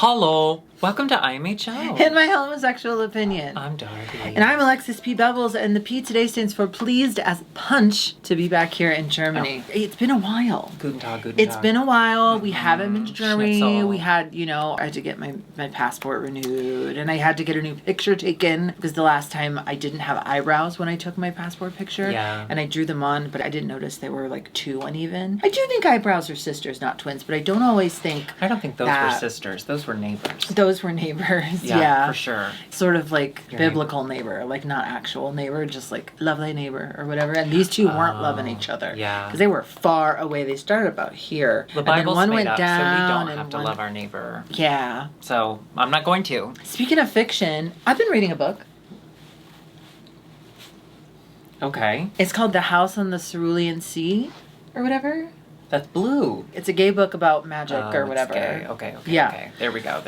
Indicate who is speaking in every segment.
Speaker 1: Hello, welcome to IMHO.
Speaker 2: In my homosexual opinion.
Speaker 1: I'm Darby.
Speaker 2: And I'm Alexis P. Bevels, and the P today stands for pleased as punch to be back here in Germany. Oh. It's been a while.
Speaker 1: Guten Tag, guten Tag.
Speaker 2: It's been a while. We haven't been to Germany.
Speaker 1: Schnitzel.
Speaker 2: We had, I had to get my passport renewed, and I had to get a new picture taken because the last time I didn't have eyebrows when I took my passport picture.
Speaker 1: Yeah.
Speaker 2: And I drew them on, but I didn't notice they were like too uneven. I do think eyebrows are sisters, not twins, but I don't always think.
Speaker 1: I don't think those were sisters. Those were neighbors.
Speaker 2: Those were neighbors.
Speaker 1: Yeah, for sure.
Speaker 2: Sort of like your biblical neighbor, like not actual neighbor, just like love thy neighbor or whatever. And these two weren't loving each other.
Speaker 1: Yeah.
Speaker 2: Because they were far away. They started about here.
Speaker 1: The Bible's
Speaker 2: one
Speaker 1: made
Speaker 2: went
Speaker 1: up,
Speaker 2: down,
Speaker 1: so we don't
Speaker 2: and
Speaker 1: have to love our neighbor.
Speaker 2: Yeah.
Speaker 1: So I'm not going to.
Speaker 2: Speaking of fiction, I've been reading a book.
Speaker 1: Okay.
Speaker 2: It's called The House on the Cerulean Sea or whatever.
Speaker 1: That's blue.
Speaker 2: It's a gay book about magic or whatever.
Speaker 1: It's gay. Okay.
Speaker 2: Yeah.
Speaker 1: Okay. There we go.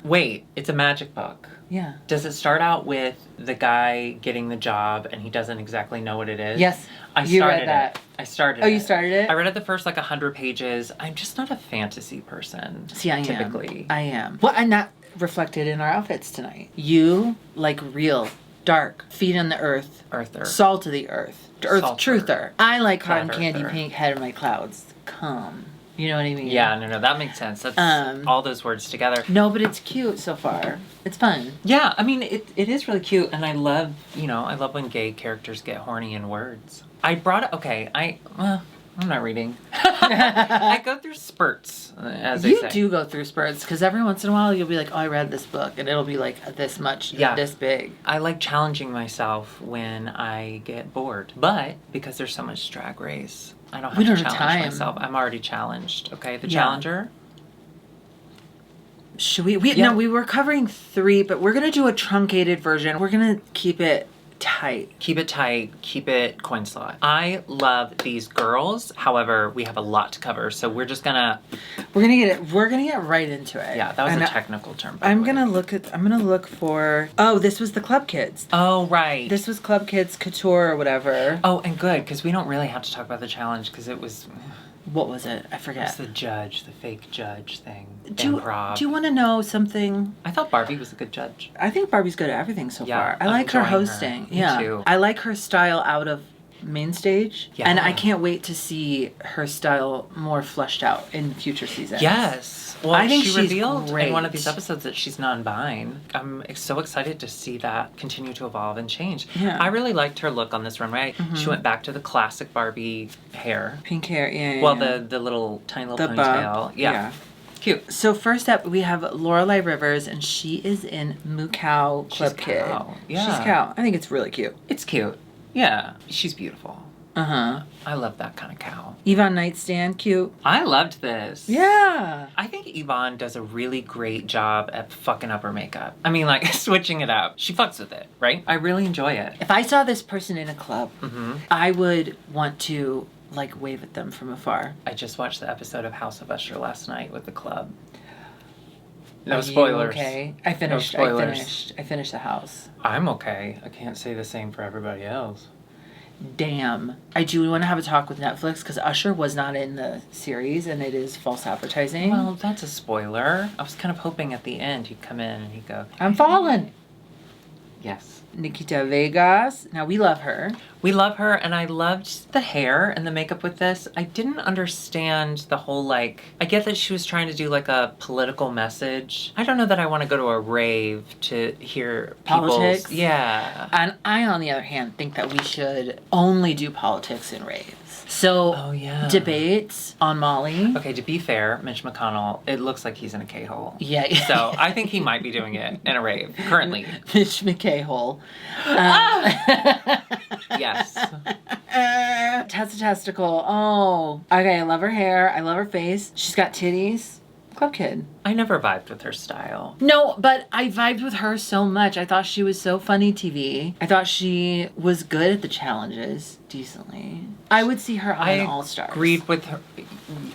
Speaker 1: Wait, it's a magic book.
Speaker 2: Yeah.
Speaker 1: Does it start out with the guy getting the job and he doesn't exactly know what it is?
Speaker 2: Yes.
Speaker 1: I started it. I started it.
Speaker 2: Oh, you started it?
Speaker 1: I read it the first 100 pages. I'm just not a fantasy person.
Speaker 2: See, I am.
Speaker 1: Typically.
Speaker 2: I am. Well, and that reflected in our outfits tonight. You like real, dark, feet on the earth.
Speaker 1: Earther.
Speaker 2: Salt of the earth. Earth
Speaker 1: Salter.
Speaker 2: truther. I like cotton
Speaker 1: Flat
Speaker 2: candy
Speaker 1: earther.
Speaker 2: pink head of my clouds. Come. You know what I mean?
Speaker 1: Yeah, no, that makes sense. That's all those words together.
Speaker 2: No, but it's cute so far. It's fun.
Speaker 1: Yeah, I mean, it is really cute, and I love, I love when gay characters get horny in words. I brought it, okay, I'm not reading. I go through spurts, as they say.
Speaker 2: You do go through spurts, because every once in a while you'll be like, oh, I read this book, and it'll be like this much, this big.
Speaker 1: I like challenging myself when I get bored, but because there's so much Drag Race, I don't have to challenge myself. I'm already challenged, okay? The Challenger.
Speaker 2: Should we? No, we were covering 3, but we're going to do a truncated version. We're going to keep it tight.
Speaker 1: Keep it tight. Keep it coin slot. I love these girls. However, we have a lot to cover, so we're just gonna...
Speaker 2: We're gonna get right into it.
Speaker 1: Yeah, that was a technical term.
Speaker 2: I'm gonna look for... Oh, this was the Club Kids.
Speaker 1: Oh, right.
Speaker 2: This was Club Kids Couture or whatever.
Speaker 1: Oh, and good, because we don't really have to talk about the challenge, because it was...
Speaker 2: What was it? I forget.
Speaker 1: It's the fake judge thing.
Speaker 2: Do you want to know something?
Speaker 1: I thought Barbie was a good judge.
Speaker 2: I think Barbie's good at everything so far. I like her hosting.
Speaker 1: Me too.
Speaker 2: I like her style out of main stage.
Speaker 1: Yeah.
Speaker 2: And I can't wait to see her style more fleshed out in future seasons.
Speaker 1: Yes. Well,
Speaker 2: I think
Speaker 1: she
Speaker 2: she's
Speaker 1: revealed
Speaker 2: great.
Speaker 1: in one of these episodes that she's non-bine. I'm so excited to see that continue to evolve and change.
Speaker 2: Yeah.
Speaker 1: I really liked her look on this runway. Mm-hmm. She went back to the classic Barbie hair.
Speaker 2: Pink hair, yeah.
Speaker 1: Well, the little tiny little ponytail. Yeah. Cute.
Speaker 2: So first up, we have Lorelai Rivers, and she is in Moo Cow Club Kid.
Speaker 1: Yeah.
Speaker 2: She's cow. I think it's really cute.
Speaker 1: It's cute. Yeah. She's beautiful.
Speaker 2: Uh-huh.
Speaker 1: I love that kind of cow.
Speaker 2: Yvonne Nightstand, cute.
Speaker 1: I loved this.
Speaker 2: Yeah.
Speaker 1: I think Yvonne does a really great job at fucking up her makeup. I mean, like, switching it up. She fucks with it, right? I really enjoy it.
Speaker 2: If I saw this person in a club, I would want to, wave at them from afar.
Speaker 1: I just watched the episode of House of Usher last night with the club. No
Speaker 2: Are
Speaker 1: spoilers.
Speaker 2: You okay. I finished.
Speaker 1: No spoilers.
Speaker 2: I finished the house.
Speaker 1: I'm okay. I can't say the same for everybody else.
Speaker 2: Damn. I do want to have a talk with Netflix because Usher was not in the series and it is false advertising.
Speaker 1: Well, that's a spoiler. I was kind of hoping at the end he'd come in and he'd go,
Speaker 2: I'm falling.
Speaker 1: Yes.
Speaker 2: Nikita Vegas. Now, we love her.
Speaker 1: We love her, and I loved the hair and the makeup with this. I didn't understand the whole, I get that she was trying to do, a political message. I don't know that I want to go to a rave to hear
Speaker 2: politics.
Speaker 1: Yeah.
Speaker 2: And I, on the other hand, think that we should only do politics in raves. So, debates on Molly.
Speaker 1: Okay, to be fair, Mitch McConnell, it looks like he's in a K-hole.
Speaker 2: Yeah.
Speaker 1: So, I think he might be doing it in a rave, currently.
Speaker 2: Mitch McKay-hole.
Speaker 1: Yes.
Speaker 2: Testicle. Oh. Okay, I love her hair. I love her face. She's got titties. Club Kid.
Speaker 1: I never vibed with her style.
Speaker 2: No, but I vibed with her so much. I thought she was so funny TV. I thought she was good at the challenges decently. I would see her on All Stars.
Speaker 1: I agreed with her.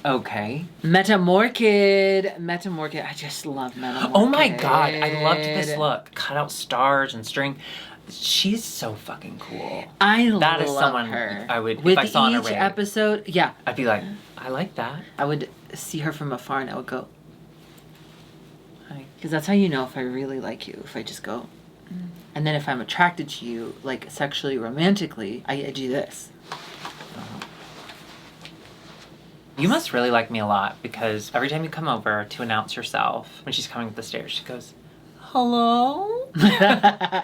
Speaker 1: Okay.
Speaker 2: Metamorkid. I just love Metamorkid.
Speaker 1: Oh my god, I loved this look. Cut out stars and string. She's so fucking cool. That is someone
Speaker 2: her.
Speaker 1: I would,
Speaker 2: with
Speaker 1: if I saw in a
Speaker 2: each
Speaker 1: rave,
Speaker 2: episode,
Speaker 1: I'd be like, I like that.
Speaker 2: I would see her from afar and I would go,
Speaker 1: Hi.
Speaker 2: Because that's how you know if I really like you. If I just go, and then if I'm attracted to you, like sexually, romantically, I do this.
Speaker 1: You must really like me a lot because every time you come over to announce yourself, when she's coming up the stairs, she goes, hello?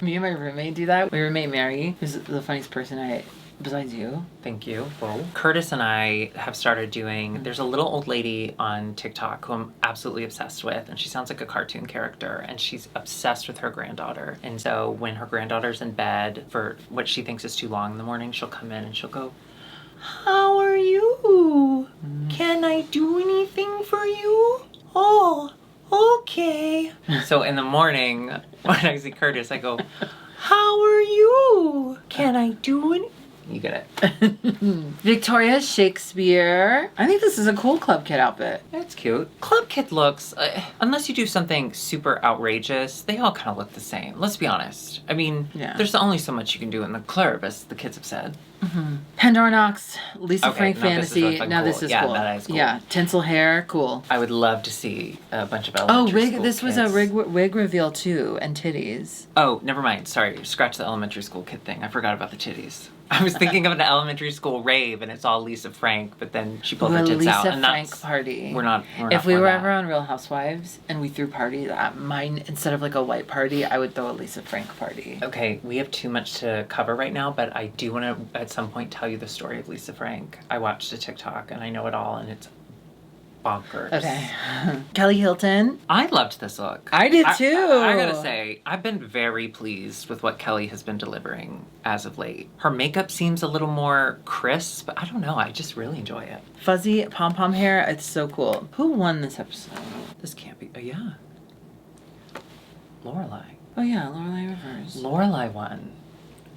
Speaker 2: Me and my roommate do that. My roommate Mary, who's the funniest person besides you.
Speaker 1: Thank you. Whoa. Curtis and I have started doing, there's a little old lady on TikTok who I'm absolutely obsessed with, and she sounds like a cartoon character, and she's obsessed with her granddaughter. And so when her granddaughter's in bed for what she thinks is too long in the morning, she'll come in and she'll go, how are you? Can I do anything for you? Oh, okay. So in the morning, when I see Curtis, I go, how are you? Can I do anything? You get it.
Speaker 2: Victoria Shakespeare. I think this is a cool Club Kid outfit.
Speaker 1: It's cute. Club Kid looks, unless you do something super outrageous, they all kind of look the same. Let's be honest. I mean, there's only so much you can do in the club, as the kids have said.
Speaker 2: Pandora Knox, Lisa
Speaker 1: Okay,
Speaker 2: Frank
Speaker 1: now this is
Speaker 2: Fantasy.
Speaker 1: looking
Speaker 2: Now
Speaker 1: cool.
Speaker 2: this is
Speaker 1: Yeah,
Speaker 2: cool.
Speaker 1: that is cool.
Speaker 2: Yeah, tinsel hair, cool.
Speaker 1: I would love to see a bunch of
Speaker 2: Oh,
Speaker 1: elementary
Speaker 2: wig.
Speaker 1: school
Speaker 2: This was
Speaker 1: kids.
Speaker 2: a wig reveal too, and titties.
Speaker 1: Oh, never mind. Sorry, scratch the elementary school kid thing. I forgot about the titties. I was thinking of an elementary school rave, and it's all Lisa Frank, but then she pulled her tits
Speaker 2: Lisa
Speaker 1: out, and
Speaker 2: Frank
Speaker 1: that's
Speaker 2: party.
Speaker 1: we're not.
Speaker 2: If we
Speaker 1: for
Speaker 2: were
Speaker 1: that.
Speaker 2: ever on Real Housewives and we threw parties, mine instead of like a white party, I would throw a Lisa Frank party.
Speaker 1: Okay, we have too much to cover right now, but I do want to at some point tell you the story of Lisa Frank. I watched a TikTok and I know it all, and it's bonkers.
Speaker 2: Okay. Kelly Hilton.
Speaker 1: I loved this look.
Speaker 2: I did too.
Speaker 1: I gotta say, I've been very pleased with what Kelly has been delivering as of late. Her makeup seems a little more crisp. I don't know. I just really enjoy it.
Speaker 2: Fuzzy pom-pom hair. It's so cool. Who won this episode?
Speaker 1: This can't be. Oh, yeah. Lorelai.
Speaker 2: Oh yeah, Lorelai Rivers.
Speaker 1: Lorelai won.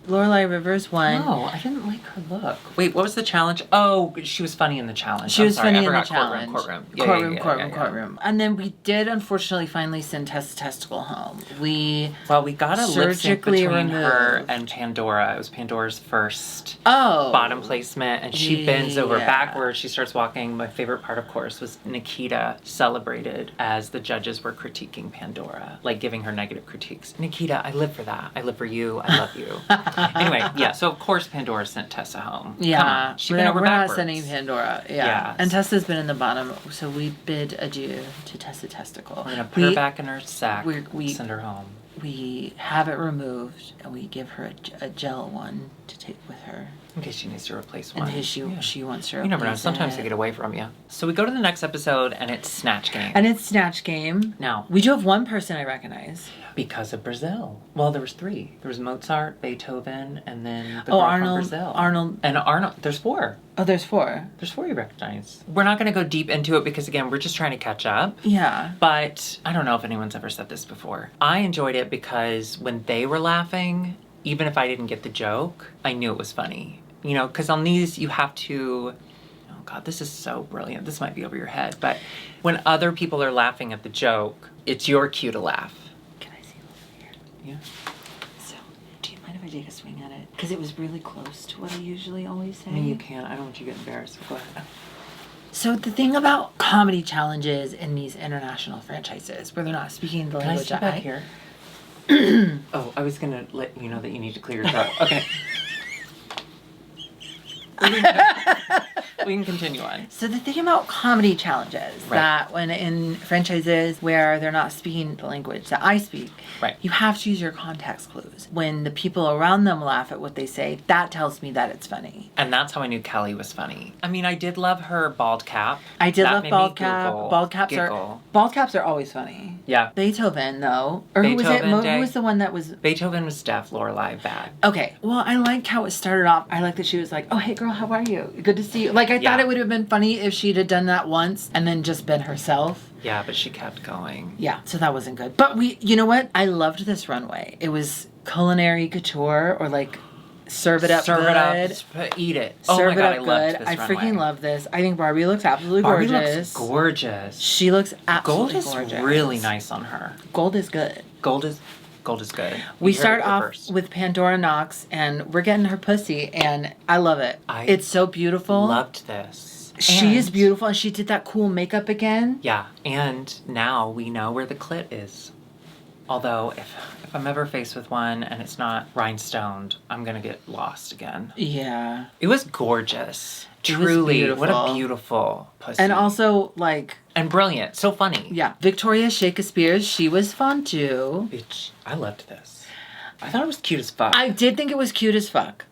Speaker 2: Lorelai Rivers won.
Speaker 1: No, I didn't like her look. Wait, what was the challenge? Oh, she was funny in the challenge.
Speaker 2: She was funny in the
Speaker 1: forgot
Speaker 2: challenge.
Speaker 1: Courtroom.
Speaker 2: Courtroom. And then we did unfortunately finally send Tessa Testicle home. We
Speaker 1: got a lip sync
Speaker 2: surgically
Speaker 1: between her
Speaker 2: removed.
Speaker 1: and Pandora. It was Pandora's first
Speaker 2: Oh.
Speaker 1: bottom placement, and she bends over
Speaker 2: Yeah.
Speaker 1: backwards. She starts walking. My favorite part, of course, was Nikita celebrated as the judges were critiquing Pandora, like giving her negative critiques. Nikita, I live for that. I live for you. I love you. Anyway, yeah, so of course Pandora sent Tessa home.
Speaker 2: Yeah.
Speaker 1: Come on. She
Speaker 2: we're
Speaker 1: bent
Speaker 2: not,
Speaker 1: over
Speaker 2: we're
Speaker 1: backwards.
Speaker 2: not sending Pandora. Yeah.
Speaker 1: Yeah.
Speaker 2: And Tessa's been in the bottom, so we bid adieu to Tessa Testicle.
Speaker 1: We're gonna put her back in her sack,
Speaker 2: we-
Speaker 1: send her home.
Speaker 2: We have it removed, and we give her a gel one to take with her.
Speaker 1: In case she needs to replace
Speaker 2: In
Speaker 1: one.
Speaker 2: case she wants to replace
Speaker 1: You never know. Sometimes
Speaker 2: it.
Speaker 1: they get away from you. So we go to the next episode, and it's Snatch Game.
Speaker 2: And it's Snatch Game.
Speaker 1: Now,
Speaker 2: We do have one person I recognize.
Speaker 1: because of Brazil. Well, there was 3. There was Mozart, Beethoven, and then the
Speaker 2: Oh,
Speaker 1: girl
Speaker 2: Arnold.
Speaker 1: from Brazil.
Speaker 2: Arnold.
Speaker 1: And Arnold. There's 4.
Speaker 2: Oh, there's 4.
Speaker 1: There's 4 you recognize. We're not going to go deep into it because, again, we're just trying to catch up.
Speaker 2: Yeah.
Speaker 1: But I don't know if anyone's ever said this before. I enjoyed it because when they were laughing, even if I didn't get the joke, I knew it was funny. You know, because on these you have to... Oh, God, this is so brilliant. This might be over your head. But when other people are laughing at the joke, it's your cue to laugh.
Speaker 2: Can I see over here?
Speaker 1: Yeah.
Speaker 2: So, do you mind if I take a swing at it? Because it was really close to what I usually always say.
Speaker 1: I mean, you can. I don't want you to get embarrassed. Go ahead.
Speaker 2: So the thing about comedy challenges in these international franchises where they're not speaking the
Speaker 1: Can I
Speaker 2: language
Speaker 1: sit
Speaker 2: that
Speaker 1: back here? Oh, I was going to let you know that you need to clear your throat. Okay. We can continue on.
Speaker 2: So the thing about comedy challenges,
Speaker 1: Right.
Speaker 2: that when in franchises where they're not speaking the language that I speak,
Speaker 1: Right.
Speaker 2: you have to use your context clues. When the people around them laugh at what they say, that tells me that it's funny.
Speaker 1: And that's how I knew Kelly was funny. I mean, I did love her bald cap.
Speaker 2: I did
Speaker 1: That
Speaker 2: love
Speaker 1: made
Speaker 2: bald
Speaker 1: me
Speaker 2: cap.
Speaker 1: giggle.
Speaker 2: Bald caps are always funny.
Speaker 1: Yeah.
Speaker 2: Beethoven though, or who was it?
Speaker 1: Beethoven Day.
Speaker 2: Who was the one that was?
Speaker 1: Beethoven was deaf, Lorelai bad.
Speaker 2: Okay, well, I liked how it started off. I liked that she was like, "Oh, hey, girl, how are you? Good to see you." Like, I
Speaker 1: Yeah.
Speaker 2: thought it would have been funny if she'd have done that once and then just been herself.
Speaker 1: Yeah, but she kept going.
Speaker 2: Yeah, so that wasn't good. But you know what? I loved this runway. It was culinary couture, or like serve it up
Speaker 1: Serve
Speaker 2: good.
Speaker 1: it up, eat it. Oh
Speaker 2: Serve
Speaker 1: my God,
Speaker 2: it
Speaker 1: I
Speaker 2: up
Speaker 1: loved
Speaker 2: good.
Speaker 1: this
Speaker 2: I
Speaker 1: runway.
Speaker 2: freaking love this. I think Barbie looks absolutely
Speaker 1: Barbie
Speaker 2: gorgeous.
Speaker 1: looks gorgeous.
Speaker 2: She looks absolutely
Speaker 1: Gold is
Speaker 2: gorgeous.
Speaker 1: really nice on her.
Speaker 2: Gold is good.
Speaker 1: Gold is good.
Speaker 2: We
Speaker 1: You heard
Speaker 2: start
Speaker 1: it here
Speaker 2: off
Speaker 1: first.
Speaker 2: with Pandora Knox, and we're getting her pussy, and I love it.
Speaker 1: I
Speaker 2: It's so beautiful.
Speaker 1: Loved this.
Speaker 2: She is beautiful, and she did that cool makeup again.
Speaker 1: Yeah, and now we know where the clit is. Although, if I'm ever faced with one and it's not rhinestoned, I'm gonna get lost again.
Speaker 2: Yeah.
Speaker 1: It was gorgeous. Truly, what a beautiful pussy.
Speaker 2: And also, like...
Speaker 1: And brilliant. So funny.
Speaker 2: Yeah. Victoria Shakespeare, she was fun, too.
Speaker 1: Bitch, I loved this. I thought it was cute as fuck.
Speaker 2: I did think it was cute as fuck.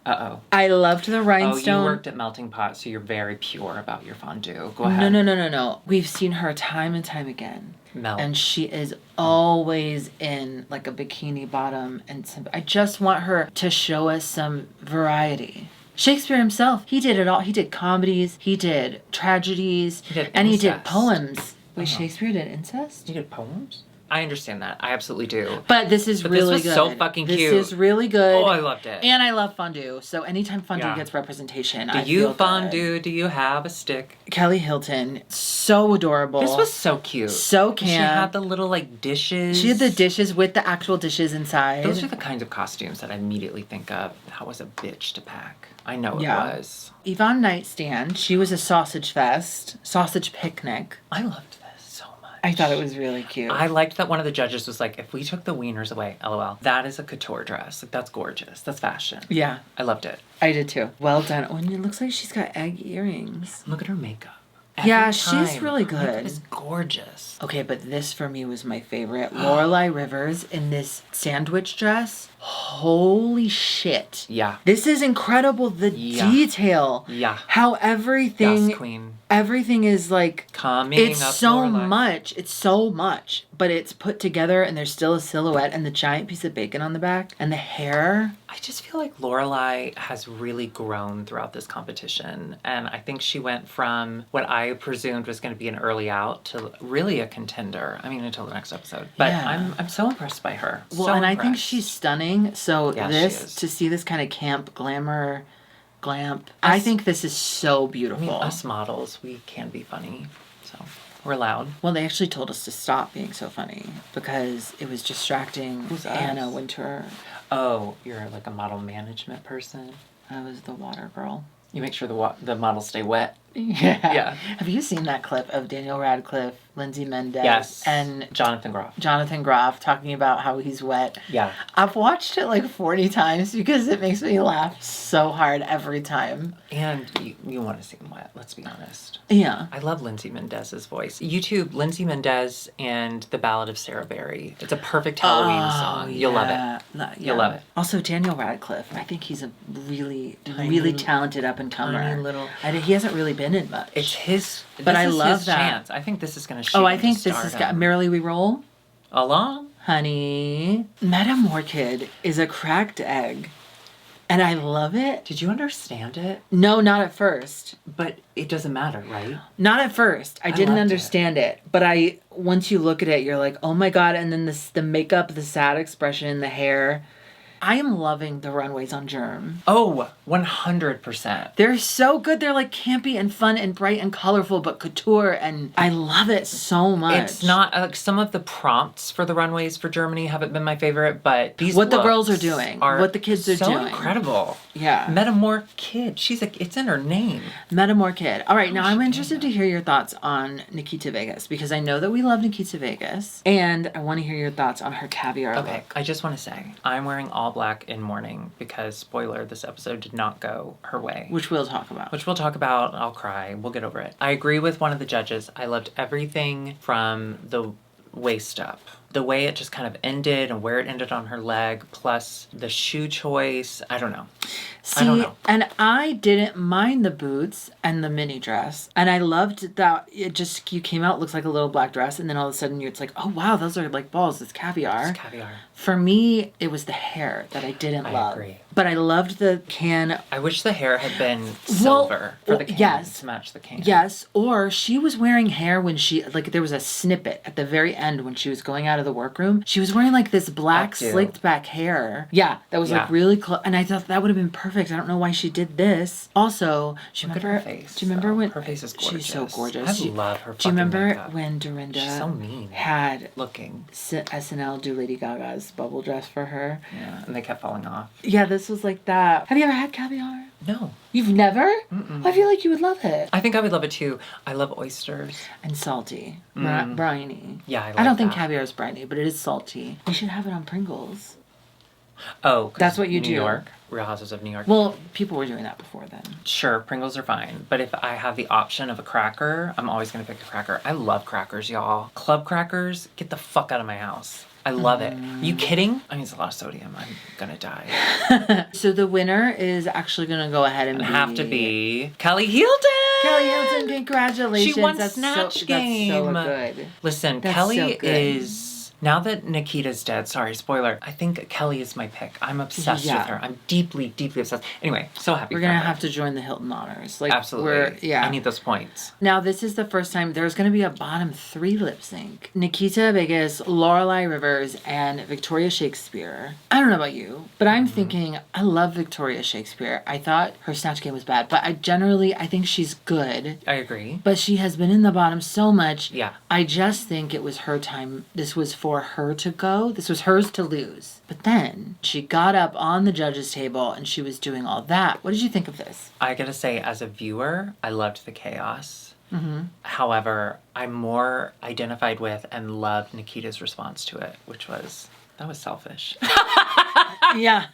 Speaker 1: Uh-oh.
Speaker 2: I loved the rhinestone.
Speaker 1: Oh, you worked at Melting Pot, so you're very pure about your fondue. Go ahead.
Speaker 2: No. We've seen her time and time again.
Speaker 1: Melt.
Speaker 2: And she is always in like a bikini bottom and some... I just want her to show us some variety. Shakespeare himself, he did it all. He did comedies, he did tragedies,
Speaker 1: he did
Speaker 2: and
Speaker 1: incest.
Speaker 2: he did poems. Wait, Shakespeare did incest?
Speaker 1: He did poems? I understand that. I absolutely do.
Speaker 2: But this is really good.
Speaker 1: This was so fucking cute.
Speaker 2: This is really good.
Speaker 1: Oh, I loved it.
Speaker 2: And I love fondue. So anytime fondue gets representation, I feel
Speaker 1: Do you
Speaker 2: good.
Speaker 1: fondue? Do you have a stick?
Speaker 2: Kelly Hilton, so adorable.
Speaker 1: This was so cute.
Speaker 2: So camp.
Speaker 1: She had the little like dishes.
Speaker 2: She had the dishes with the actual dishes inside.
Speaker 1: Those are the kinds of costumes that I immediately think of. That was a bitch to pack. I know it was.
Speaker 2: Yvonne Nightstand, she was a sausage fest, sausage picnic.
Speaker 1: I loved this so much.
Speaker 2: I thought it was really cute.
Speaker 1: I liked that one of the judges was like, if we took the wieners away, LOL, that is a couture dress. Like, that's gorgeous. That's fashion.
Speaker 2: Yeah.
Speaker 1: I loved it.
Speaker 2: I did too. Well done. Oh, and it looks like she's got egg earrings.
Speaker 1: Look at her makeup.
Speaker 2: She's really good.
Speaker 1: It's gorgeous.
Speaker 2: Okay, but this for me was my favorite. Lorelai Rivers in this sandwich dress. Holy shit.
Speaker 1: Yeah.
Speaker 2: This is incredible. The detail.
Speaker 1: Yeah.
Speaker 2: How everything...
Speaker 1: Yes, queen.
Speaker 2: Everything is like...
Speaker 1: It's
Speaker 2: so much. It's so much. But it's put together and there's still a silhouette and the giant piece of bacon on the back. And the hair.
Speaker 1: I just feel like Lorelai has really grown throughout this competition. And I think she went from what I presumed was going to be an early out to really a contender. I mean, until the next episode. But I'm so impressed by her.
Speaker 2: Well,
Speaker 1: so
Speaker 2: and
Speaker 1: impressed.
Speaker 2: I think she's stunning. So to see this kind of camp glamour... I think this is so beautiful.
Speaker 1: I mean, us models, we can be funny, so we're loud.
Speaker 2: Well, they actually told us to stop being so funny because it was distracting.
Speaker 1: Who's
Speaker 2: Anna
Speaker 1: us?
Speaker 2: Wintour.
Speaker 1: Oh, you're like a model management person?
Speaker 2: I was the water girl.
Speaker 1: You make sure the models stay wet.
Speaker 2: Yeah. Have you seen that clip of Daniel Radcliffe, Lindsay Mendez, and
Speaker 1: Jonathan Groff?
Speaker 2: Jonathan Groff talking about how he's wet.
Speaker 1: Yeah.
Speaker 2: I've watched it like 40 times because it makes me laugh so hard every time.
Speaker 1: And you want to see him wet, let's be honest.
Speaker 2: Yeah.
Speaker 1: I love Lindsay Mendez's voice. YouTube Lindsay Mendez and The Ballad of Sarah Berry. It's a perfect Halloween song. You'll love it. You'll love it.
Speaker 2: Also, Daniel Radcliffe. I think he's a really talented up-and-comer.
Speaker 1: Little...
Speaker 2: He hasn't really been in much.
Speaker 1: It's his...
Speaker 2: But I love that.
Speaker 1: Chance. I think this is going to shoot
Speaker 2: I think this is... Merrily We Roll?
Speaker 1: Along?
Speaker 2: Honey. Madame Orchid is a cracked egg. And I love it.
Speaker 1: Did you understand it?
Speaker 2: No, not at first.
Speaker 1: But it doesn't matter, right?
Speaker 2: Not at first. I didn't understand it. But once you look at it, you're like, oh my God. And then the makeup, the sad expression, the hair. I am loving the runways on Germ.
Speaker 1: Oh, 100%.
Speaker 2: They're so good. They're like campy and fun and bright and colorful, but couture, and I love it so much.
Speaker 1: It's not like some of the prompts for the runways for Germany haven't been my favorite, but these
Speaker 2: what the girls are doing, what the kids are doing,
Speaker 1: so incredible.
Speaker 2: Yeah,
Speaker 1: Metamor Kid. It's in her name.
Speaker 2: Metamor Kid. All right, now I'm interested to hear your thoughts on Nikita Vegas because I know that we love Nikita Vegas, and I want to hear your thoughts on her caviar look.
Speaker 1: I just want to say I'm wearing all black in mourning because, spoiler, this episode did not go her way.
Speaker 2: Which we'll talk about.
Speaker 1: I'll cry. We'll get over it. I agree with one of the judges. I loved everything from the waist up. The way it just kind of ended and where it ended on her leg, plus the shoe choice. I don't know.
Speaker 2: And I didn't mind the boots and the mini dress. And I loved that you came out, looks like a little black dress, and then all of a sudden it's like, oh wow, those are like balls, it's caviar.
Speaker 1: It's caviar.
Speaker 2: For me, it was the hair that I didn't love. I agree. But I loved the can.
Speaker 1: I wish the hair had been silver for the can to match the can.
Speaker 2: Yes, or she was wearing hair when there was a snippet at the very end when she was going out of the workroom. She was wearing like this black slicked back hair. Yeah, that was like really close. And I thought that would have been perfect. I don't know why she did this. Also,
Speaker 1: Look at her face.
Speaker 2: Do you remember when
Speaker 1: her face is gorgeous?
Speaker 2: She's so gorgeous.
Speaker 1: I love her.
Speaker 2: Do you remember
Speaker 1: makeup.
Speaker 2: When Dorinda
Speaker 1: She's so mean
Speaker 2: had
Speaker 1: looking
Speaker 2: SNL do Lady Gaga's bubble dress for her?
Speaker 1: Yeah, and they kept falling off.
Speaker 2: Yeah, this was like that. Have you ever had caviar?
Speaker 1: No.
Speaker 2: You've never?
Speaker 1: Mm-mm.
Speaker 2: I feel like you would love it.
Speaker 1: I think I would love it too. I love oysters.
Speaker 2: And salty. Briny.
Speaker 1: Yeah,
Speaker 2: I don't think caviar is briny, but it is salty. We should have it on Pringles.
Speaker 1: Oh,
Speaker 2: that's what you do.
Speaker 1: New York, Real Houses of New York.
Speaker 2: Well, people were doing that before then.
Speaker 1: Sure, Pringles are fine. But if I have the option of a cracker, I'm always going to pick a cracker. I love crackers, y'all. Club crackers, get the fuck out of my house. I love it. Are you kidding? I mean, it's a lot of sodium. I'm gonna die.
Speaker 2: So the winner is actually gonna go ahead and
Speaker 1: have to be Kelly Hilton.
Speaker 2: Kelly Hilton, congratulations.
Speaker 1: She won Snatch Game.
Speaker 2: That's so good.
Speaker 1: Listen,
Speaker 2: That's
Speaker 1: Kelly
Speaker 2: so good.
Speaker 1: is... Now that Nikita's dead, sorry, spoiler, I think Kelly is my pick. I'm obsessed with her. I'm deeply, deeply obsessed. Anyway, so happy
Speaker 2: We're
Speaker 1: for
Speaker 2: going to
Speaker 1: her.
Speaker 2: have to join the Hilton Honors. Like,
Speaker 1: Absolutely. I need those points.
Speaker 2: Now, this is the first time there's going to be a bottom 3 lip sync. Nikita Vegas, Lorelai Rivers, and Victoria Shakespeare. I don't know about you, but I'm thinking, I love Victoria Shakespeare. I thought her Snatch Game was bad, but I think she's good.
Speaker 1: I agree.
Speaker 2: But she has been in the bottom so much.
Speaker 1: Yeah.
Speaker 2: I just think it was her time. This was for her to go. This was hers to lose. But then she got up on the judges' table and she was doing all that. What did you think of this?
Speaker 1: I gotta say, as a viewer, I loved the chaos. However, I'm more identified with and loved Nikita's response to it, which was, that was selfish.
Speaker 2: Yeah.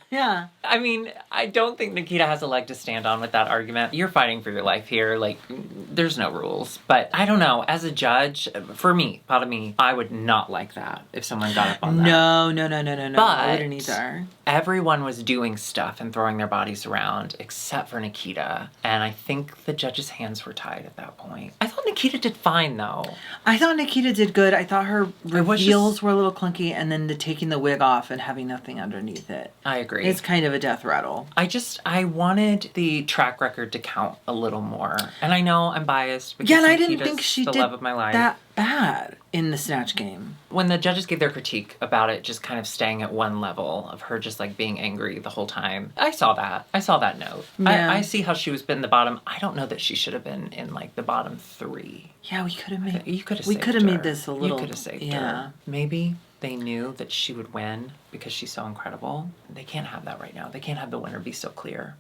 Speaker 1: I mean, I don't think Nikita has a leg to stand on with that argument. You're fighting for your life here. Like, there's no rules. But I don't know. As a judge, for me, part of me, I would not like that if someone got up on that.
Speaker 2: No.
Speaker 1: But
Speaker 2: I wouldn't either.
Speaker 1: Everyone was doing stuff and throwing their bodies around except for Nikita. And I think the judges' hands were tied at that point. I thought Nikita did fine, though.
Speaker 2: I thought Nikita did good. I thought her reveals were a little clunky, and then the taking the wig off and having nothing underneath it.
Speaker 1: I agree.
Speaker 2: It's kind of a death rattle.
Speaker 1: I wanted the track record to count a little more. And I know I'm biased because
Speaker 2: and I
Speaker 1: Nikita's
Speaker 2: didn't think she
Speaker 1: the
Speaker 2: did
Speaker 1: love of my life.
Speaker 2: that bad in the Snatch Game.
Speaker 1: When the judges gave their critique about it just kind of staying at one level of her just like being angry the whole time, I saw that note.
Speaker 2: Yeah.
Speaker 1: I see how she was in the bottom. I don't know that she should have been in like the bottom 3.
Speaker 2: Yeah, we could have made.
Speaker 1: You could have.
Speaker 2: We
Speaker 1: saved
Speaker 2: could have
Speaker 1: her.
Speaker 2: made this a little.
Speaker 1: You could have saved
Speaker 2: yeah.
Speaker 1: her. Maybe they knew that she would win because she's so incredible. They can't have that right now. They can't have the winner be so clear.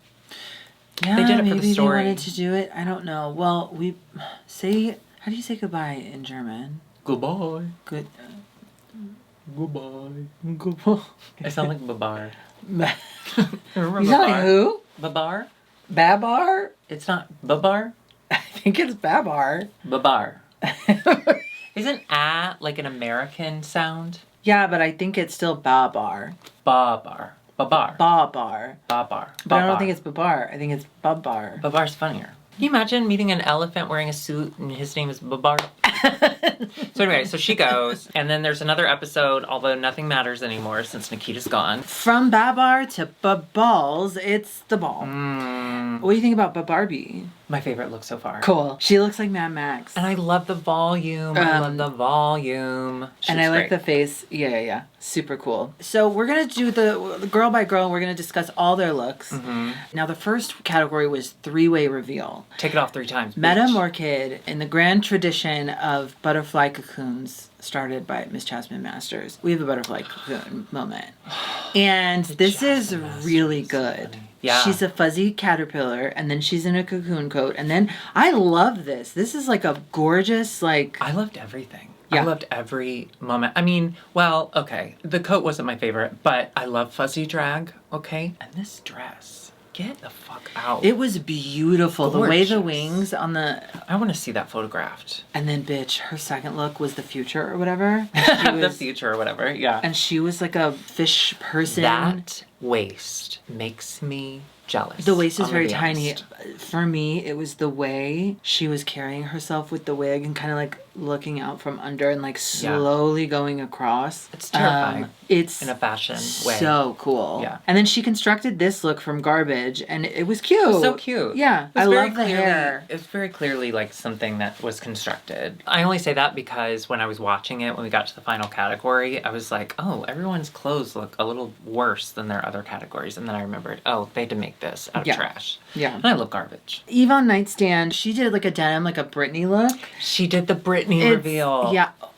Speaker 2: Yeah,
Speaker 1: they did it
Speaker 2: maybe
Speaker 1: for the story.
Speaker 2: They wanted to do it. I don't know. Well, how do you say goodbye in German?
Speaker 1: Goodbye.
Speaker 2: Good.
Speaker 1: Goodbye.
Speaker 2: Goodbye.
Speaker 1: I sound like Babar.
Speaker 2: You sound like who?
Speaker 1: Babar?
Speaker 2: Babar?
Speaker 1: It's not Babar?
Speaker 2: I think it's Babar.
Speaker 1: Babar. Isn't like an American sound?
Speaker 2: Yeah, but I think it's still Babar.
Speaker 1: Babar. Babar.
Speaker 2: Babar.
Speaker 1: Babar.
Speaker 2: But I don't think it's Babar. I think it's Babar.
Speaker 1: Babar's funnier. Can you imagine meeting an elephant wearing a suit and his name is Babar? So anyway, so she goes, and then there's another episode, although nothing matters anymore since Nikita's gone.
Speaker 2: From Babar to Baballs, it's the ball. What do you think about Barbie?
Speaker 1: My favorite look so far.
Speaker 2: Cool. She looks like Mad Max.
Speaker 1: And I love the volume. I love the volume.
Speaker 2: And I like the face. Yeah. Super cool. So we're going to do the girl by girl. We're going to discuss all their looks. Now, the first category was 3-way reveal.
Speaker 1: Take it off 3 times.
Speaker 2: Madame Orchid, in the grand tradition of butterfly cocoons started by Miss Jasmine Masters. We have a butterfly cocoon moment. And this is really good.
Speaker 1: Yeah.
Speaker 2: She's a fuzzy caterpillar, and then she's in a cocoon coat, and then I love this. This is like a gorgeous, like...
Speaker 1: I loved everything.
Speaker 2: Yeah.
Speaker 1: I loved every moment. I mean, well, okay, the coat wasn't my favorite, but I love fuzzy drag, okay? And this dress, get the fuck out.
Speaker 2: It was beautiful.
Speaker 1: Gorgeous.
Speaker 2: The way the wings on the...
Speaker 1: I want to see that photographed.
Speaker 2: And then, bitch, her second look was the future or whatever.
Speaker 1: The future or whatever, yeah.
Speaker 2: And she was like a fish person.
Speaker 1: That waist makes me jealous.
Speaker 2: The waist is very tiny. For me, it was the way she was carrying herself with the wig and kind of like looking out from under and like slowly going across.
Speaker 1: It's terrifying.
Speaker 2: It's
Speaker 1: in a fashion way.
Speaker 2: So cool.
Speaker 1: Yeah.
Speaker 2: And then she constructed this look from garbage, and it was cute.
Speaker 1: It was so cute.
Speaker 2: Yeah. I love the hair.
Speaker 1: It was very clearly like something that was constructed. I only say that because when I was watching it, when we got to the final category, I was like, oh, everyone's clothes look a little worse than their other categories. And then I remembered, oh, they had to make this out of trash.
Speaker 2: Yeah.
Speaker 1: And I love garbage.
Speaker 2: Yvonne Nightstand, she did like a denim, like a Britney look.
Speaker 1: She did the Britney reveal.
Speaker 2: Yeah. Oh,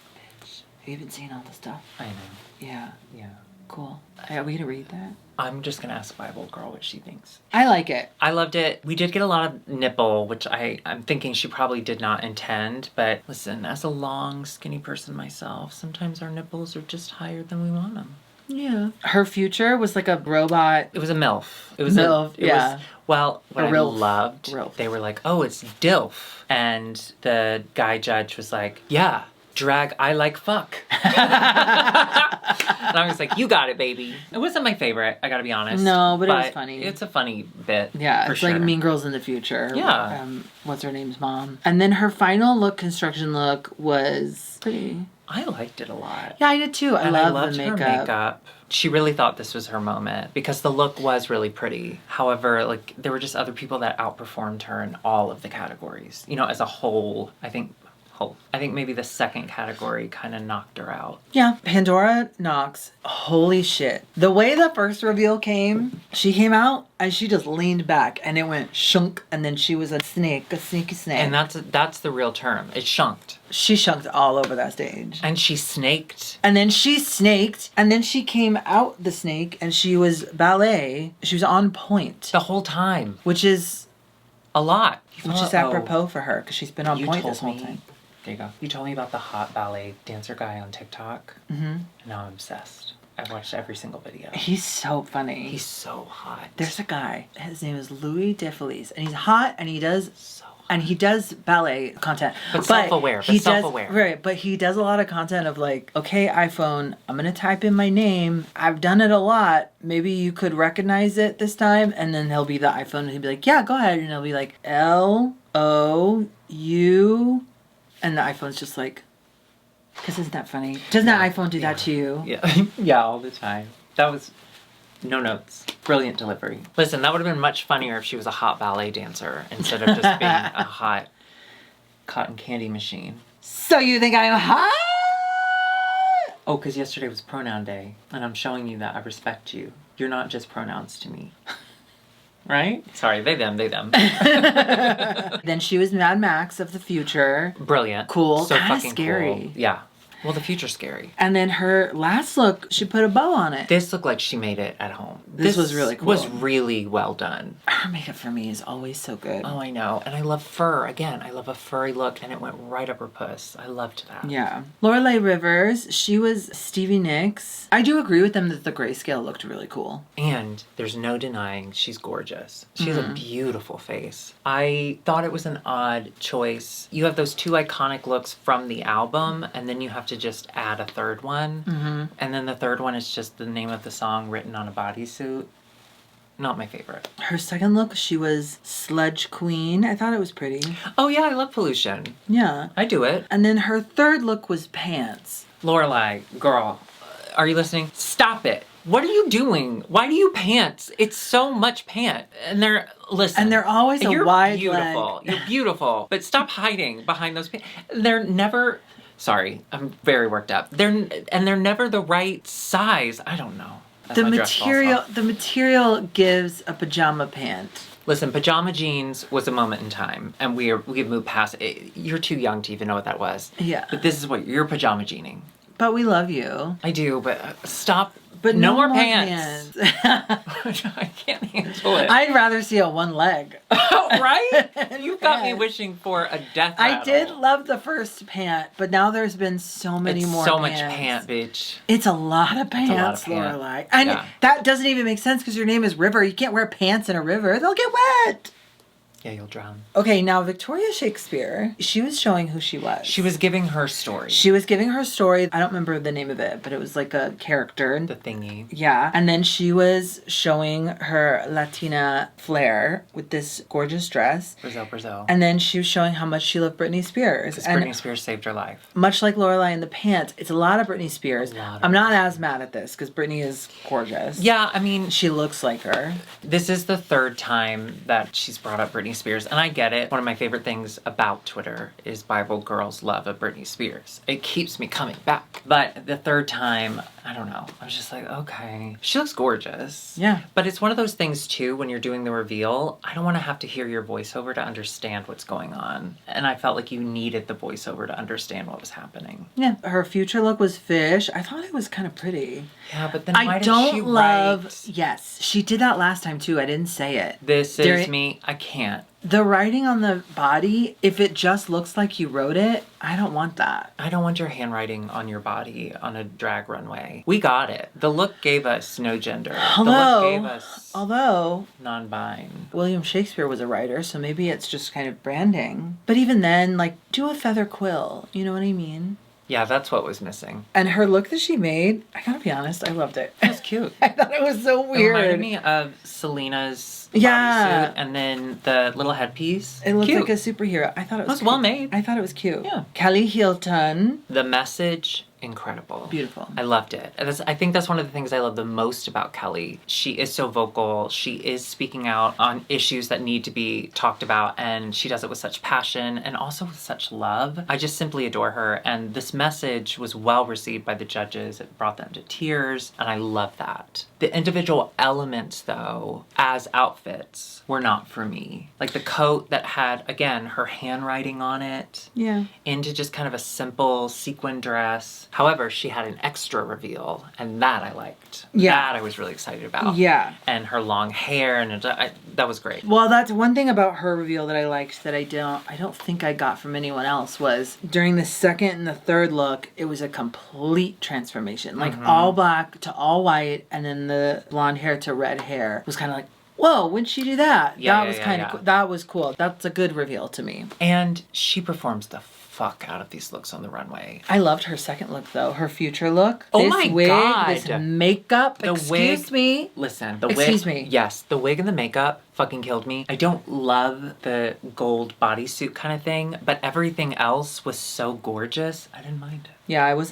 Speaker 2: bitch. Have you been seeing all the stuff?
Speaker 1: I know.
Speaker 2: Yeah.
Speaker 1: Yeah.
Speaker 2: Cool. Are we going to read that?
Speaker 1: I'm just gonna ask Bible Girl what she thinks.
Speaker 2: I like it.
Speaker 1: I loved it. We did get a lot of nipple, which I'm thinking she probably did not intend. But listen, as a long, skinny person myself, sometimes our nipples are just higher than we want them.
Speaker 2: Yeah. Her future was like a robot.
Speaker 1: It was a MILF. It was
Speaker 2: MILF,
Speaker 1: yeah. What I
Speaker 2: Rilf.
Speaker 1: loved,
Speaker 2: Rilf.
Speaker 1: they were like, oh, it's DILF. And the guy judge was like, yeah, drag, I like fuck. And I was like, you got it, baby. It wasn't my favorite, I gotta be honest.
Speaker 2: No, but it was funny.
Speaker 1: It's a funny bit.
Speaker 2: Yeah, it's like Mean Girls in the Future.
Speaker 1: Yeah.
Speaker 2: What's her name's mom? And then her final construction look was pretty.
Speaker 1: I liked it a lot.
Speaker 2: Yeah, I did too. I loved the makeup.
Speaker 1: Her makeup. She really thought this was her moment because the look was really pretty. However, like there were just other people that outperformed her in all of the categories. You know, as a whole, I think maybe the second category kind of knocked her out.
Speaker 2: Yeah, Pandora Knox. Holy shit. The way the first reveal came, she came out and she just leaned back and it went shunk and then she was a sneaky snake.
Speaker 1: And that's the real term. It shunked.
Speaker 2: She shunked all over that stage.
Speaker 1: And she snaked.
Speaker 2: And then she snaked and then she came out the snake and she was ballet. She was on point.
Speaker 1: The whole time.
Speaker 2: Which is
Speaker 1: a lot.
Speaker 2: Which is apropos for her because she's been on point this whole time.
Speaker 1: There you go. You told me about the hot ballet dancer guy on TikTok. Mm-hmm. And now I'm obsessed. I've watched every single video.
Speaker 2: He's so funny.
Speaker 1: He's so hot.
Speaker 2: There's a guy. His name is Louis DeFelice. And he's hot and he does... And he does ballet content.
Speaker 1: But self-aware.
Speaker 2: Right, but he does a lot of content of like, okay, iPhone, I'm going to type in my name. I've done it a lot. Maybe you could recognize it this time. And then he'll be the iPhone and he'll be like, yeah, go ahead. And he'll be like, L-O-U... And the iPhone's just like, because isn't that funny? Doesn't that iPhone do that to you?
Speaker 1: Yeah. Yeah, all the time. That was no notes. Brilliant delivery. Listen, that would have been much funnier if she was a hot ballet dancer instead of just being a hot cotton candy machine.
Speaker 2: So you think I'm hot?
Speaker 1: Oh, because yesterday was pronoun day, and I'm showing you that I respect you. You're not just pronouns to me. Right? Sorry, they, them.
Speaker 2: Then she was Mad Max of the future.
Speaker 1: Brilliant.
Speaker 2: Cool.
Speaker 1: So
Speaker 2: kinda
Speaker 1: fucking
Speaker 2: scary.
Speaker 1: Cool. Yeah. Well, the future's scary.
Speaker 2: And then her last look, she put a bow on it.
Speaker 1: This looked like she made it at home.
Speaker 2: This was really cool.
Speaker 1: Was really well done.
Speaker 2: Her makeup for me is always so good.
Speaker 1: Oh, I know. And I love fur. Again, I love a furry look, and it went right up her puss. I loved that.
Speaker 2: Yeah. Lorelai Rivers, she was Stevie Nicks. I do agree with them that the grayscale looked really cool.
Speaker 1: And there's no denying she's gorgeous. She has a beautiful face. I thought it was an odd choice. You have those two iconic looks from the album, and then you have to just add a third one. Mm-hmm. And then the third one is just the name of the song written on a bodysuit. Not my favorite.
Speaker 2: Her second look, she was Sludge Queen. I thought it was pretty.
Speaker 1: Oh yeah, I love pollution.
Speaker 2: Yeah.
Speaker 1: I do it.
Speaker 2: And then her third look was pants.
Speaker 1: Lorelai, girl, are you listening? Stop it. What are you doing? Why do you pants? It's so much pant. And they're
Speaker 2: always a wide
Speaker 1: beautiful.
Speaker 2: leg.
Speaker 1: You're beautiful. But stop hiding behind those pants. They're never... Sorry, I'm very worked up. They're never the right size. I don't know.
Speaker 2: The material gives a pajama pant.
Speaker 1: Listen, pajama jeans was a moment in time, and we've moved past it. You're too young to even know what that was.
Speaker 2: Yeah.
Speaker 1: But this is what you're pajama jeaning.
Speaker 2: But we love you.
Speaker 1: I do, but stop.
Speaker 2: But
Speaker 1: no more pants. I can't handle it.
Speaker 2: I'd rather see a one leg.
Speaker 1: Right? You've got me wishing for a death rattle.
Speaker 2: I did love the first pant, but now there's been so many more
Speaker 1: so
Speaker 2: pants.
Speaker 1: much pant, bitch.
Speaker 2: It's a lot of pants, Lorelai. And that doesn't even make sense because your name is River. You can't wear pants in a river. They'll get wet.
Speaker 1: Yeah, you'll drown.
Speaker 2: Okay, now Victoria Shakespeare, she was showing who she was.
Speaker 1: She was giving her story.
Speaker 2: I don't remember the name of it, but it was like a character.
Speaker 1: The thingy.
Speaker 2: Yeah. And then she was showing her Latina flair with this gorgeous dress.
Speaker 1: Brazil.
Speaker 2: And then she was showing how much she loved Britney Spears.
Speaker 1: Because Britney Spears saved her life.
Speaker 2: Much like Lorelai in the pants, it's a lot of Britney Spears. I'm not as mad at this because Britney is gorgeous.
Speaker 1: Yeah, I mean...
Speaker 2: She looks like her.
Speaker 1: This is the third time that she's brought up Britney Britney Spears. And I get it. One of my favorite things about Twitter is Bible girls' love of Britney Spears. It keeps me coming back. But the third time, I don't know. I was just like, okay. She looks gorgeous.
Speaker 2: Yeah.
Speaker 1: But it's one of those things too, when you're doing the reveal, I don't want to have to hear your voiceover to understand what's going on. And I felt like you needed the voiceover to understand what was happening.
Speaker 2: Yeah. Her future look was fish. I thought it was kind of pretty.
Speaker 1: Yeah, but then why did she write?
Speaker 2: Yes, she did that last time too. I didn't say it.
Speaker 1: This is me. I can't.
Speaker 2: The writing on the body, if it just looks like you wrote it, I don't want that.
Speaker 1: I don't want your handwriting on your body on a drag runway. We got it. The look gave us no gender. The look gave us non-bine.
Speaker 2: William Shakespeare was a writer, so maybe it's just kind of branding. But even then, like, do a feather quill. You know what I mean?
Speaker 1: Yeah, that's what was missing.
Speaker 2: And her look that she made, I gotta be honest, I loved it.
Speaker 1: It was cute.
Speaker 2: I thought it was so weird.
Speaker 1: It reminded me of Selena's bodysuit and then the little headpiece.
Speaker 2: It looked like a superhero. I thought it was
Speaker 1: well made.
Speaker 2: I thought it was cute.
Speaker 1: Yeah.
Speaker 2: Kelly Hilton.
Speaker 1: The message, incredible.
Speaker 2: Beautiful.
Speaker 1: I loved it. I think that's one of the things I love the most about Kelly. She is so vocal. She is speaking out on issues that need to be talked about, and she does it with such passion and also with such love. I just simply adore her, and this message was well received by the judges. It brought them to tears, and I love that. The individual elements, though, as outfits, were not for me. Like the coat that had, again, her handwriting on it.
Speaker 2: Yeah.
Speaker 1: Into just kind of a simple sequin dress. However, she had an extra reveal, and that I liked.
Speaker 2: Yeah.
Speaker 1: That I was really excited about.
Speaker 2: Yeah.
Speaker 1: And her long hair, and that was great.
Speaker 2: Well, that's one thing about her reveal that I liked that I don't think I got from anyone else was during the second and the third look, it was a complete transformation. Like all black to all white, and then the blonde hair to red hair was kind of like, whoa, when'd she do that?
Speaker 1: Yeah,
Speaker 2: that was kind of cool. That was cool. That's a good reveal to me.
Speaker 1: And she performs the fuck out of these looks on the runway.
Speaker 2: I loved her second look though. Her future look.
Speaker 1: Oh
Speaker 2: this
Speaker 1: my
Speaker 2: wig,
Speaker 1: God.
Speaker 2: This makeup. Excuse me.
Speaker 1: Listen, the
Speaker 2: Excuse
Speaker 1: wig.
Speaker 2: me.
Speaker 1: Yes, the wig and the makeup fucking killed me. I don't love the gold bodysuit kind of thing, but everything else was so gorgeous. I didn't mind it.
Speaker 2: Yeah, I was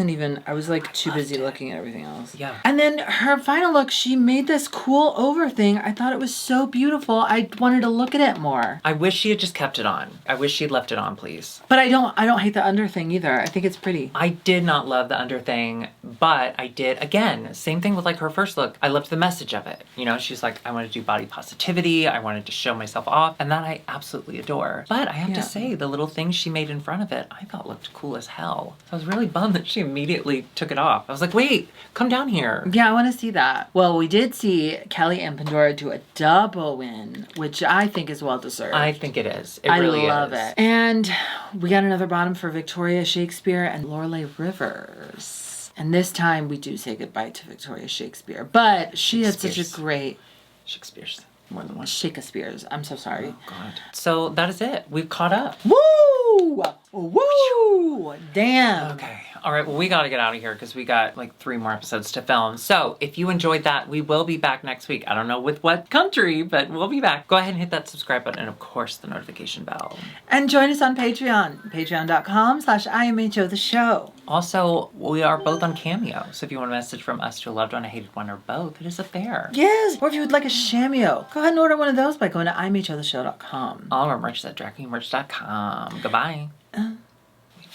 Speaker 2: like too busy looking at everything else.
Speaker 1: Yeah.
Speaker 2: And then her final look, she made this cool over thing. I thought it was so beautiful. I wanted to look at it more.
Speaker 1: I wish she had just kept it on. I wish she had left it on, please.
Speaker 2: But I don't hate the under thing either. I think it's pretty.
Speaker 1: I did not love the under thing, but I did, again, same thing with like her first look. I loved the message of it. You know, she's like, I want to do body positivity. I wanted to show myself off. And that I absolutely adore. But I have to say, the little things she made in front of it, I thought looked cool as hell. So I was really bummed that she immediately took it off. I was like, wait, come down here.
Speaker 2: Yeah, I want to see that. Well, we did see Kelly and Pandora do a double win, which I think is well deserved.
Speaker 1: I think it is. It really is.
Speaker 2: I love it. And we got another bottom for Victoria Shakespeare and Lorelai Rivers. And this time we do say goodbye to Victoria Shakespeare. But she had such a great...
Speaker 1: Shakespeare's. More than one.
Speaker 2: Shakespeare's. I'm so sorry.
Speaker 1: Oh, God. So that is it. We've caught up.
Speaker 2: Woo! Woo! Damn.
Speaker 1: Okay. All right. Well, we got to get out of here because we got like 3 more episodes to film. So if you enjoyed that, we will be back next week. I don't know with what country, but we'll be back. Go ahead and hit that subscribe button and, of course, the notification bell.
Speaker 2: And join us on Patreon. Patreon.com/IMHOtheSHOw.
Speaker 1: Also, we are both on Cameo. So if you want a message from us to a loved one, a hated one, or both, it is affair.
Speaker 2: Yes. Or if you would like a Cameo, go ahead and order one of those by going to IMHOtheSHOW.com.
Speaker 1: All of our merch is at dragqueenmerch.com. Goodbye. We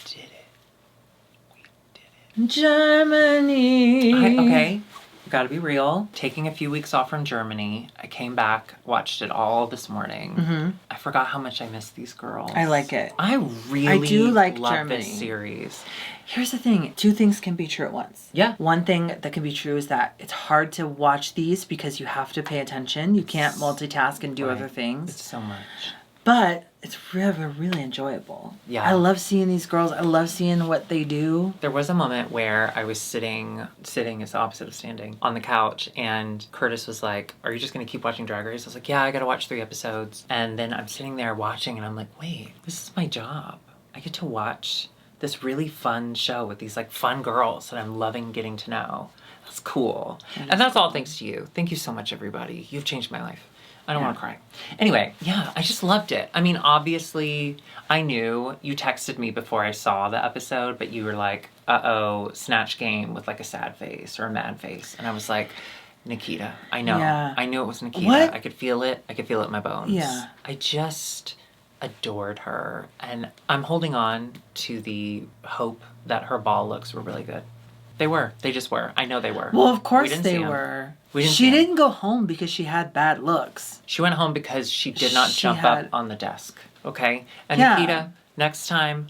Speaker 1: did it. We did it.
Speaker 2: Germany.
Speaker 1: Okay. Gotta be real. Taking a few weeks off from Germany, I came back, watched it all this morning.
Speaker 2: Mm-hmm.
Speaker 1: I forgot how much I missed these girls.
Speaker 2: I like it.
Speaker 1: I really
Speaker 2: do like
Speaker 1: love
Speaker 2: Germany.
Speaker 1: this series.
Speaker 2: Here's the thing. 2 things can be true at once.
Speaker 1: Yeah.
Speaker 2: One thing that can be true is that it's hard to watch these because you have to pay attention. You can't multitask and do other things.
Speaker 1: It's so much.
Speaker 2: But it's really enjoyable.
Speaker 1: Yeah.
Speaker 2: I love seeing these girls. I love seeing what they do.
Speaker 1: There was a moment where I was sitting is the opposite of standing, on the couch, and Curtis was like, are you just going to keep watching Drag Race? I was like, yeah, I got to watch 3 episodes. And then I'm sitting there watching, and I'm like, wait, this is my job. I get to watch this really fun show with these like fun girls that I'm loving getting to know. That's cool. And that's all thanks to you. Thank you so much, everybody. You've changed my life. I don't want to cry. Anyway, yeah, I just loved it. I mean, obviously, I knew you texted me before I saw the episode, but you were like, uh-oh, Snatch Game with like a sad face or a mad face. And I was like, Nikita. I know.
Speaker 2: Yeah.
Speaker 1: I knew it was Nikita.
Speaker 2: What?
Speaker 1: I could feel it. I could feel it in my bones.
Speaker 2: Yeah.
Speaker 1: I just adored her. And I'm holding on to the hope that her ball looks were really good. They were. They just were. I know they were.
Speaker 2: Well, of course they were. She didn't go home because she had bad looks.
Speaker 1: She went home because she did not jump up on the desk. Okay? And Nikita, next time,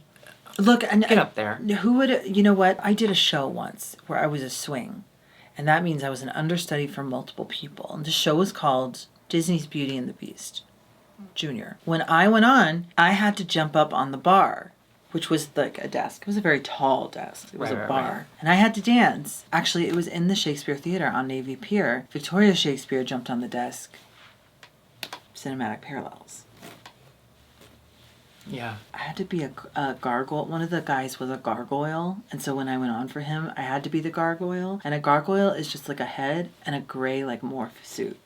Speaker 2: look, and
Speaker 1: get up there.
Speaker 2: Who would, you know what? I did a show once where I was a swing. And that means I was an understudy for multiple people. And the show was called Disney's Beauty and the Beast Junior. When I went on, I had to jump up on the bar, which was like a desk. It was a very tall desk. It was a bar. Right. And I had to dance. Actually, it was in the Shakespeare Theater on Navy Pier. Victoria Shakespeare jumped on the desk. Cinematic parallels.
Speaker 1: Yeah.
Speaker 2: I had to be a gargoyle. One of the guys was a gargoyle. And so when I went on for him, I had to be the gargoyle. And a gargoyle is just like a head and a gray like morph suit.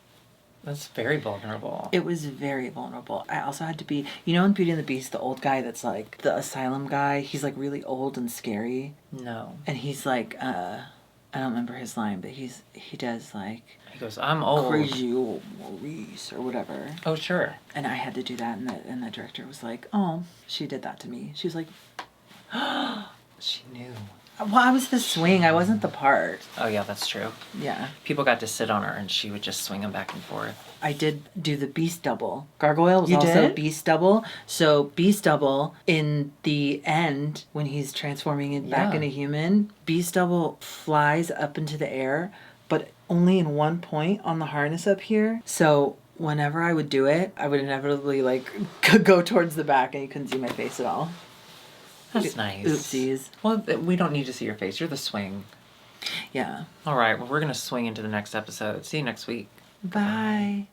Speaker 1: That's very vulnerable.
Speaker 2: It was very vulnerable. I also had to be, you know in Beauty and the Beast, the old guy that's like the asylum guy? He's like really old and scary.
Speaker 1: No.
Speaker 2: And he's like, I don't remember his line, but he does like...
Speaker 1: He goes, I'm old.
Speaker 2: Crazy old Maurice or whatever.
Speaker 1: Oh, sure.
Speaker 2: And I had to do that, and the director was like, oh, she did that to me. She was like,
Speaker 1: she knew.
Speaker 2: Well, I was the swing. I wasn't the part.
Speaker 1: Oh, yeah, that's true.
Speaker 2: Yeah.
Speaker 1: People got to sit on her, and she would just swing them back and forth.
Speaker 2: I did do the Beast double. Gargoyle was also Beast double. So Beast double, in the end, when he's transforming it back into human, Beast double flies up into the air, but only in one point on the harness up here. So whenever I would do it, I would inevitably like go towards the back, and you couldn't see my face at all.
Speaker 1: That's nice.
Speaker 2: Oopsies.
Speaker 1: Well, we don't need to see your face. You're the swing.
Speaker 2: Yeah.
Speaker 1: All right. Well, we're going to swing into the next episode. See you next week.
Speaker 2: Bye.